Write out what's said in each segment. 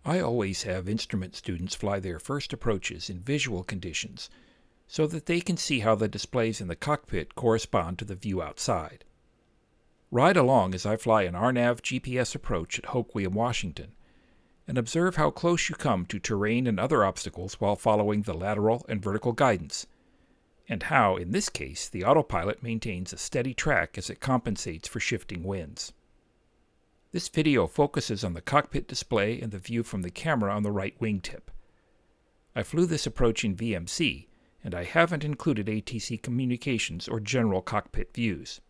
I always have instrument students fly their first approaches in visual conditions so that they can see how the displays in the cockpit correspond to the view outside. Ride along as I fly an RNAV GPS approach at Hoquiam, Washington, and observe how close you come to terrain and other obstacles while following the lateral and vertical guidance, and how, in this case, the autopilot maintains a steady track as it compensates for shifting winds. This video focuses on the cockpit display and the view from the camera on the right wingtip. I flew this approach in VMC, and I haven't included ATC communications or general cockpit views.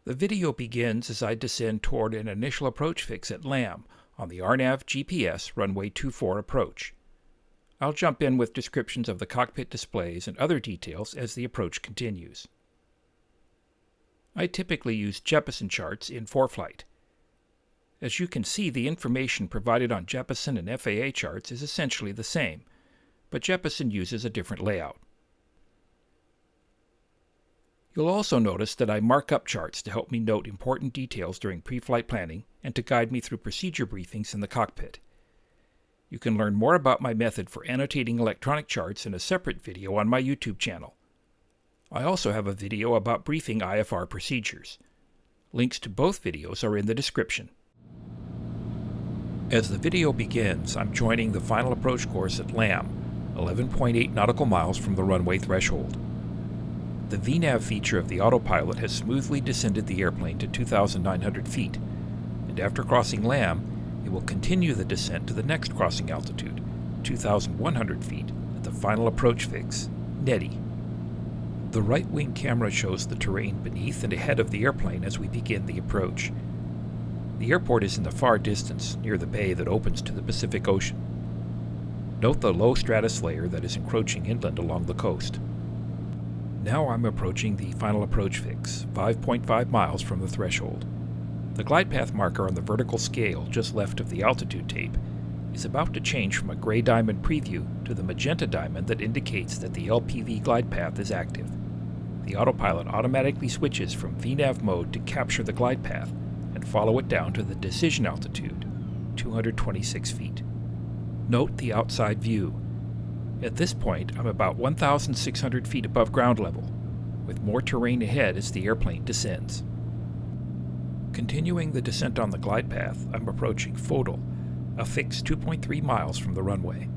The video begins as I descend toward an initial approach fix at LAM on the RNAV GPS runway 24 approach. I'll jump in with descriptions of the cockpit displays and other details as the approach continues. I typically use Jeppesen charts in ForeFlight. As you can see, the information provided on Jeppesen and FAA charts is essentially the same, but Jeppesen uses a different layout. You'll also notice that I mark up charts to help me note important details during pre-flight planning and to guide me through procedure briefings in the cockpit. You can learn more about my method for annotating electronic charts in a separate video on my YouTube channel. I also have a video about briefing IFR procedures. Links to both videos are in the description. As the video begins, I'm joining the final approach course at LAM, 11.8 nautical miles from the runway threshold. The VNAV feature of the autopilot has smoothly descended the airplane to 2,900 feet, and after crossing LAM, it will continue the descent to the next crossing altitude, 2,100 feet, at the final approach fix, Netty. The right wing camera shows the terrain beneath and ahead of the airplane as we begin the approach. The airport is in the far distance, near the bay that opens to the Pacific Ocean. Note the low stratus layer that is encroaching inland along the coast. Now I'm approaching the final approach fix, 5.5 miles from the threshold. The glide path marker on the vertical scale just left of the altitude tape is about to change from a gray diamond preview to the magenta diamond that indicates that the LPV glide path is active. The autopilot automatically switches from VNAV mode to capture the glide path and follow it down to the decision altitude, 226 feet. Note the outside view. At this point, I'm about 1,600 feet above ground level, with more terrain ahead as the airplane descends. Continuing the descent on the glide path, I'm approaching Fodal, a fix 2.3 miles from the runway.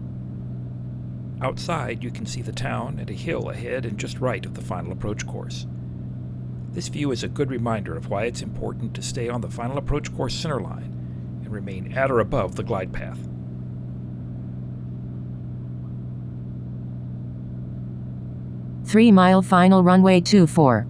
Outside, you can see the town and a hill ahead and just right of the final approach course. This view is a good reminder of why it's important to stay on the final approach course centerline and remain at or above the glide path. Three-mile final runway 24.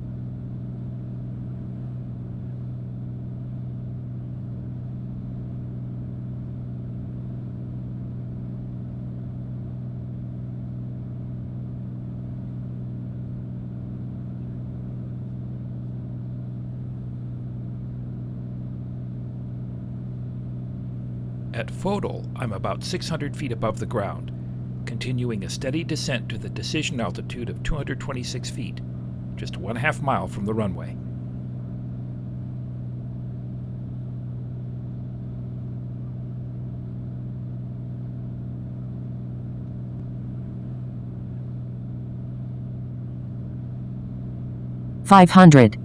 At Fodal, I'm about 600 feet above the ground, continuing a steady descent to the decision altitude of 226 feet, just 1/2 mile from the runway. $500.